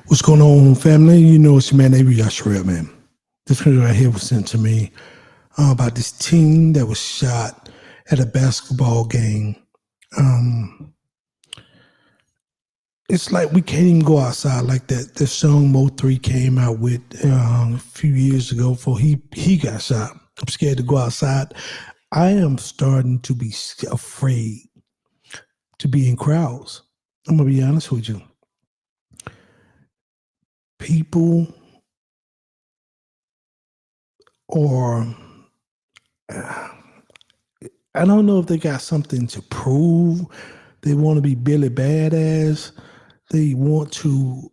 What's going on, family? You know it's your man, Avery Yashreal, man. This video right here was sent to me about this teen that was shot at a basketball game. It's like we can't even go outside like that. The song Mo 3 came out with a few years ago before he got shot. I'm scared to go outside. I am starting to be afraid to be in crowds. I'm going to be honest with you. People or I don't know if they got something to prove. They want to be Billy Badass. They want to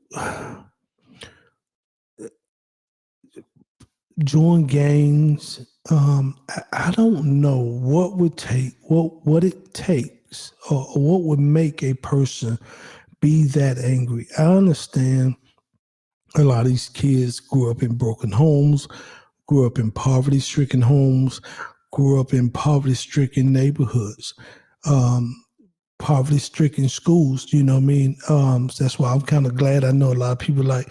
join gangs. I don't know what would take, what it takes, or what would make a person be that angry. I understand a lot of these kids grew up in broken homes, grew up in poverty-stricken homes, grew up in poverty-stricken neighborhoods, poverty-stricken schools. You know what I mean? So that's why I'm kind of glad. I know a lot of people like.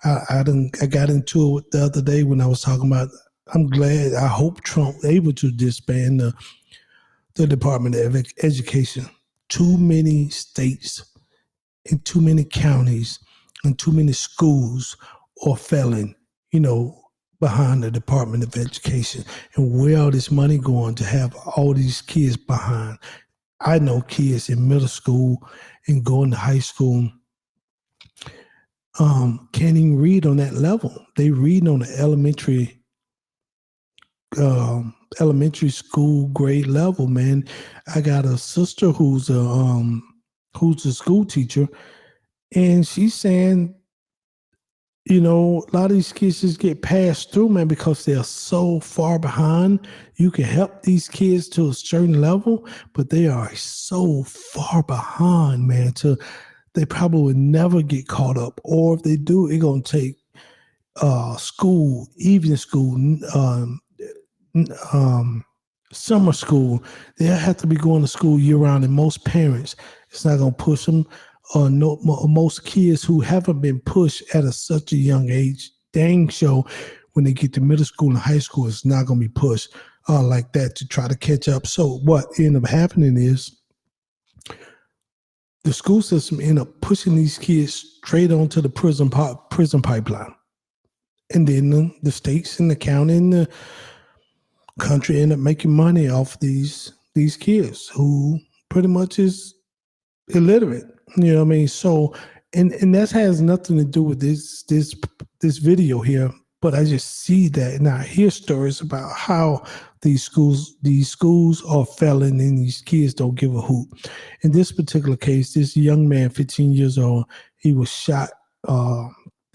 I got into it the other day when I was talking about. I'm glad. I hope Trump able to disband the Department of Education. Too many states and too many counties and too many schools are failing, behind the Department of Education. And where all this money going to have all these kids behind? I know kids in middle school and going to high school can't even read on that level. They read on the elementary school grade level, man. I got a sister who's a school teacher, and she's saying, a lot of these kids just get passed through, man, because they're so far behind. You can help these kids to a certain level, but they are so far behind, man, they probably would never get caught up. Or if they do, it's going to take school, evening school, summer school. They'll have to be going to school year-round, and most parents, it's not going to push them. Most kids who haven't been pushed at such a young age, dang sure when they get to middle school and high school, it's not going to be pushed like that to try to catch up. So what ended up happening is the school system ended up pushing these kids straight onto the prison pipeline. And then the states and the county and the country end up making money off these kids who pretty much is illiterate. You know what I mean? So, and that has nothing to do with this video here, but I just see that and I hear stories about how these schools are failing and these kids don't give a hoot. In this particular case, this young man, 15 years old, he was shot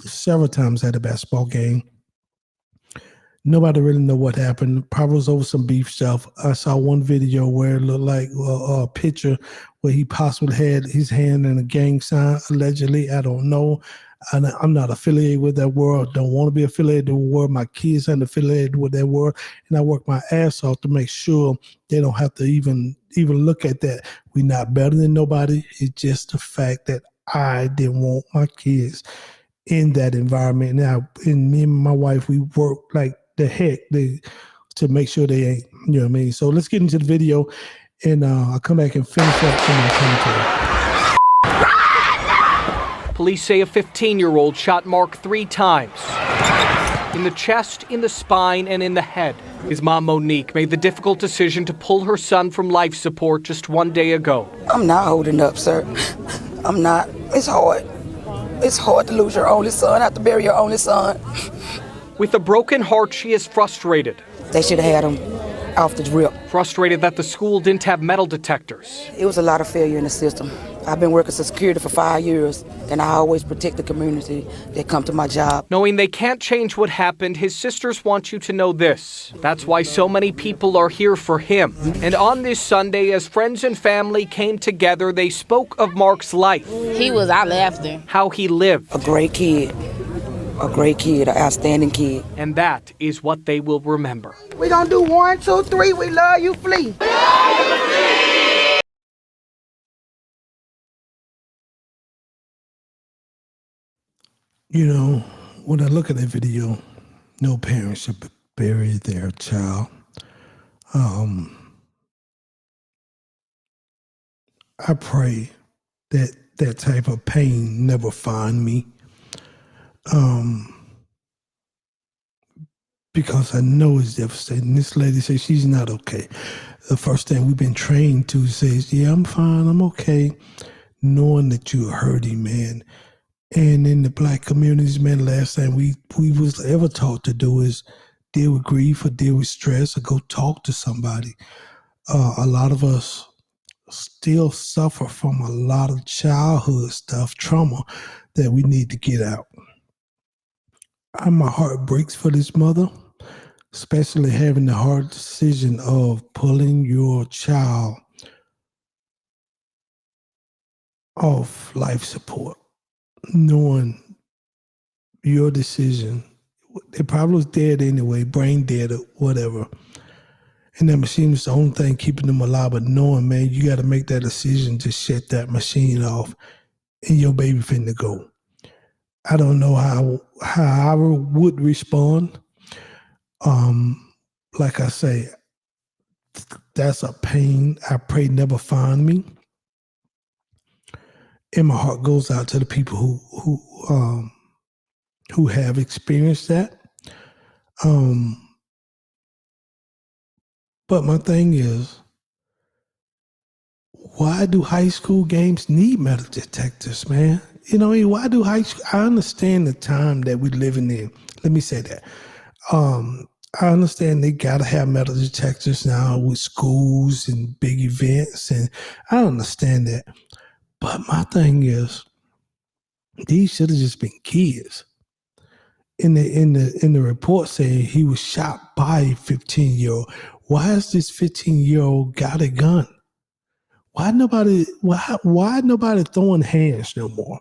several times at a basketball game. Nobody really know what happened. Probably was over some beef stuff. I saw one video where it looked like a picture where he possibly had his hand in a gang sign, allegedly. I don't know. I'm not affiliated with that world. Don't want to be affiliated with the world. My kids aren't affiliated with that world. And I work my ass off to make sure they don't have to even look at that. We're not better than nobody. It's just the fact that I didn't want my kids in that environment. Now, and me and my wife, we work like the heck to make sure they ain't, you know what I mean? So let's get into the video, and I'll come back and finish up some of my commentary. Police say a 15-year-old shot Mark 3 times. In the chest, in the spine, and in the head. His mom, Monique, made the difficult decision to pull her son from life support just one day ago. I'm not holding up, sir. I'm not. It's hard. It's hard to lose your only son, have to bury your only son. With a broken heart, she is frustrated. They should have had him off the rip. Frustrated that the school didn't have metal detectors. It was a lot of failure in the system. I've been working as security for 5 years, and I always protect the community that come to my job. Knowing they can't change what happened, his sisters want you to know this. That's why so many people are here for him. And on this Sunday, as friends and family came together, they spoke of Mark's life. He was our laughter. How he lived. A great kid, an outstanding kid. And that is what they will remember. We gonna do 1, 2, 3, we love you, flee. You know, when I look at that video, no parent should bury their child. I pray that that type of pain never find me, because I know it's devastating. This lady says she's not okay. The first thing we've been trained to say is, yeah, I'm fine, I'm okay, knowing that you're hurting, man. And in the black communities, man, last thing we was ever taught to do is deal with grief or deal with stress or go talk to somebody. A lot of us still suffer from a lot of childhood stuff, trauma that we need to get out. My heart breaks for this mother, especially having the hard decision of pulling your child off life support, knowing your decision. They probably was dead anyway, brain dead or whatever. And that machine is the only thing keeping them alive, but knowing, man, you got to make that decision to shut that machine off and your baby finna go. I don't know how I would respond. Like I say, that's a pain I pray never find me. And my heart goes out to the people who have experienced that. But my thing is, why do high school games need metal detectors, man? You know, why do high school? I understand the time that we're living in. Let me say that. I understand they gotta have metal detectors now with schools and big events, and I understand that. But my thing is, these should have just been kids. In the report saying he was shot by a 15-year-old. Why is this 15-year-old got a gun? Why nobody throwing hands no more?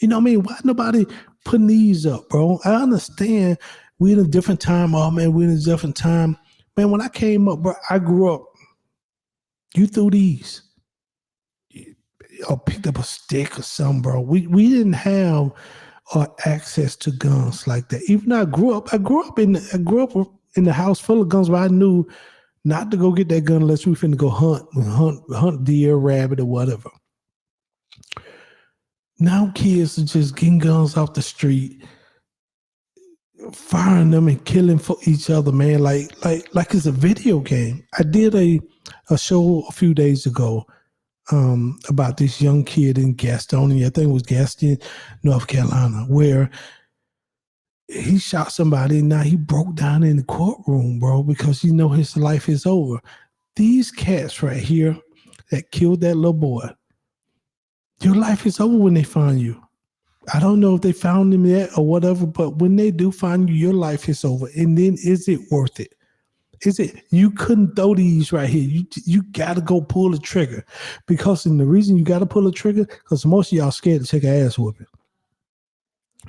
You know what I mean? Why nobody putting these up, bro? I understand we in a different time. Oh man, we in a different time. Man, when I came up, bro, I grew up. You threw these. Or picked up a stick or something, bro. We didn't have access to guns like that. Even though I grew up in the house full of guns, where I knew not to go get that gun unless we finna go hunt deer, rabbit, or whatever. Now kids are just getting guns off the street, firing them and killing for each other, man. Like it's a video game. I did a show a few days ago about this young kid in Gastonia, I think it was Gaston, North Carolina, where he shot somebody and now he broke down in the courtroom, bro, because you know his life is over. These cats right here that killed that little boy, your life is over when they find you. I don't know if they found him yet or whatever, but when they do find you, your life is over. And then is it worth it? Is it? You couldn't throw these right here. You got to go pull the trigger, because the reason you got to pull the trigger because most of y'all scared to take an ass whooping,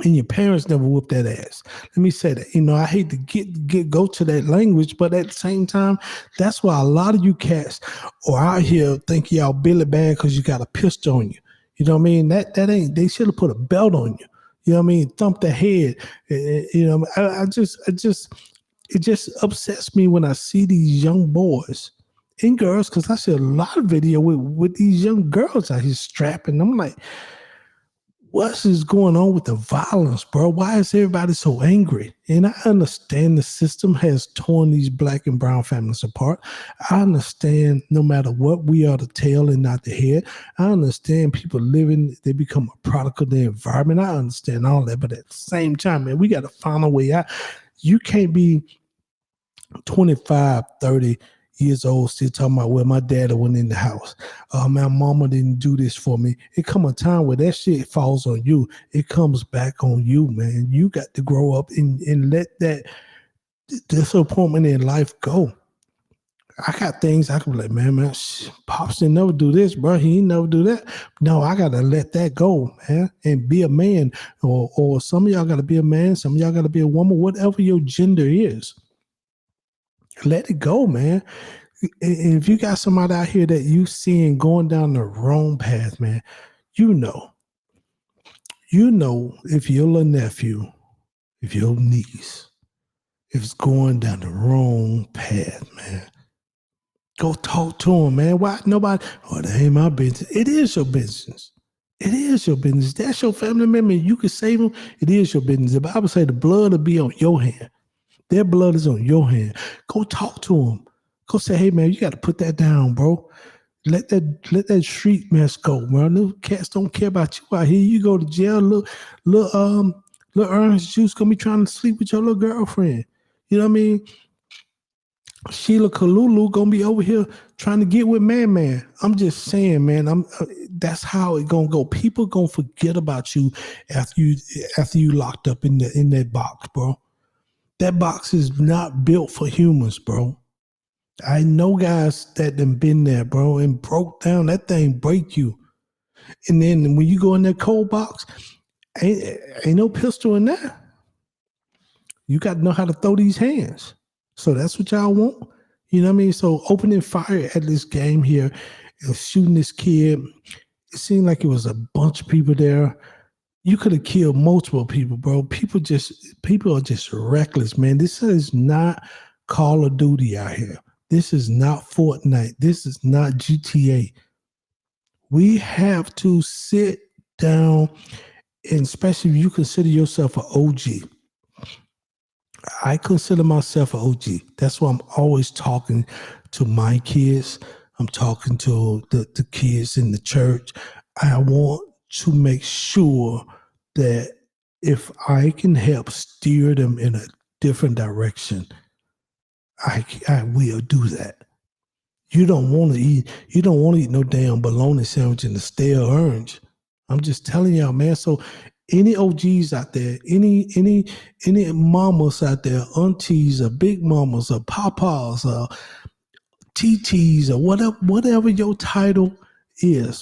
and your parents never whooped that ass. Let me say that. You know, I hate to go to that language, but at the same time, that's why a lot of you cats are out here think y'all Billy bad because you got a pistol on you. You know what I mean? That ain't. They should have put a belt on you. You know what I mean? Thump the head. You know, it just upsets me when I see these young boys and girls, because I see a lot of video with these young girls out here strapping. I'm like, what is going on with the violence, bro? Why is everybody so angry? And I understand the system has torn these black and brown families apart. I understand no matter what, we are the tail and not the head. I understand people living, they become a product of their environment. I understand all that. But at the same time, man, we got to find a way out. You can't be 25, 30 years old still talking about, well, my daddy went in the house. My mama didn't do this for me. It come a time where that shit falls on you. It comes back on you, man. You got to grow up and let that disappointment in life go. I got things I can be like, man, Pops didn't never do this, bro. He didn't never do that. No, I got to let that go, man, and be a man. Or some of y'all got to be a man. Some of y'all got to be a woman, whatever your gender is. Let it go, man. And if you got somebody out here that you seeing going down the wrong path, man, you know You know, if your little nephew, if your niece, if it's going down the wrong path, man, go talk to him, man. Why nobody? Oh, that ain't my business. It is your business. It is your business. That's your family member. You can save them. It is your business. The Bible say the blood will be on your hand. Their blood is on your hand. Go talk to them. Go say, hey, man, you got to put that down, bro. Let that street mess go, bro. Little cats don't care about you out here. You go to jail, little orange juice gonna be trying to sleep with your little girlfriend. You know what I mean? Sheila Kalulu gonna be over here trying to get with man. I'm just saying, man. That's how it gonna go. People gonna forget about you after you locked up in that box, bro. That box is not built for humans, bro. I know guys that done been there, bro, and broke down. That thing break you. And then when you go in that cold box, ain't no pistol in there. You got to know how to throw these hands. So that's what y'all want. You know what I mean? So opening fire at this game here, shooting this kid, it seemed like it was a bunch of people there. You could have killed multiple people, bro. People are just reckless, man. This is not Call of Duty out here. This is not Fortnite. This is not GTA. We have to sit down, and especially if you consider yourself an OG. I consider myself an OG. That's why I'm always talking to my kids. I'm talking to the kids in the church. I want to make sure that if I can help steer them in a different direction, I will do that. You don't want to eat no damn bologna sandwich in the stale orange. I'm just telling y'all, man. So any OGs out there, any mamas out there, aunties or big mamas or papas or TTs or whatever your title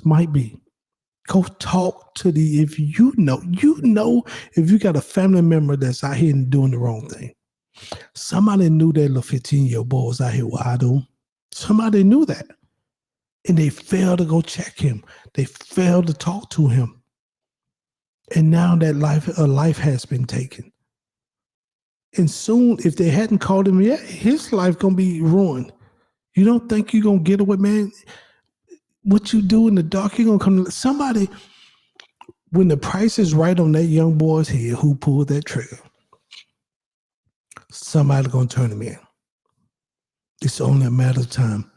might be. Go talk to if you know if you got a family member that's out here and doing the wrong thing. Somebody knew that little 15-year-old boy was out here wide open. Somebody knew that. And they failed to go check him. They failed to talk to him. And now that life has been taken. And soon, if they hadn't called him yet, his life gonna be ruined. You don't think you're gonna get away, man? What you do in the dark, you're gonna come. Somebody, when the price is right on that young boy's head, who pulled that trigger, somebody gonna turn him in. It's only a matter of time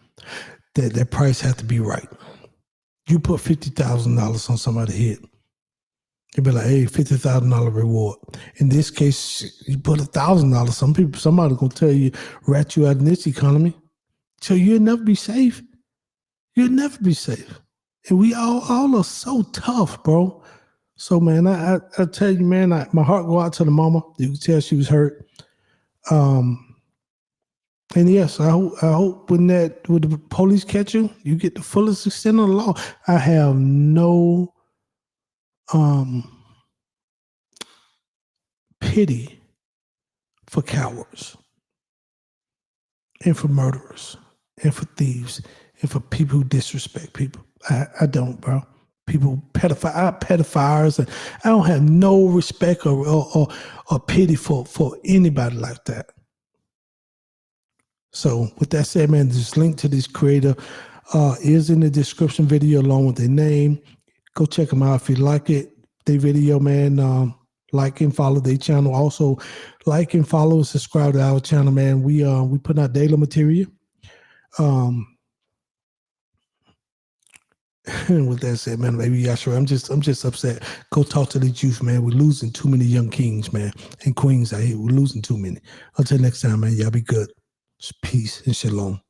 that price has to be right. You put $50,000 on somebody's head, they'll be like, hey, $50,000 reward. In this case, you put $1,000. Somebody gonna tell you, rat you out in this economy. So you'll never be safe. You'll never be safe. And we all are so tough, bro. So man, I tell you, man, my heart go out to the mama. You can tell she was hurt. And yes, I hope when the police catch you, you get the fullest extent of the law. I have no pity for cowards and for murderers and for thieves and for people who disrespect people. I don't, bro. People pedophiles, and I don't have no respect or pity for anybody like that. So with that said, man, this link to this creator is in the description video along with their name. Go check them out if you like it. Their video, man, like and follow their channel. Also, like and follow and subscribe to our channel, man. We put out daily material. And with that said, man, maybe Yashua, I'm just upset. Go talk to the youth, man. We're losing too many young kings, man, and queens out here. We're losing too many. Until next time, man, y'all be good. Peace and shalom.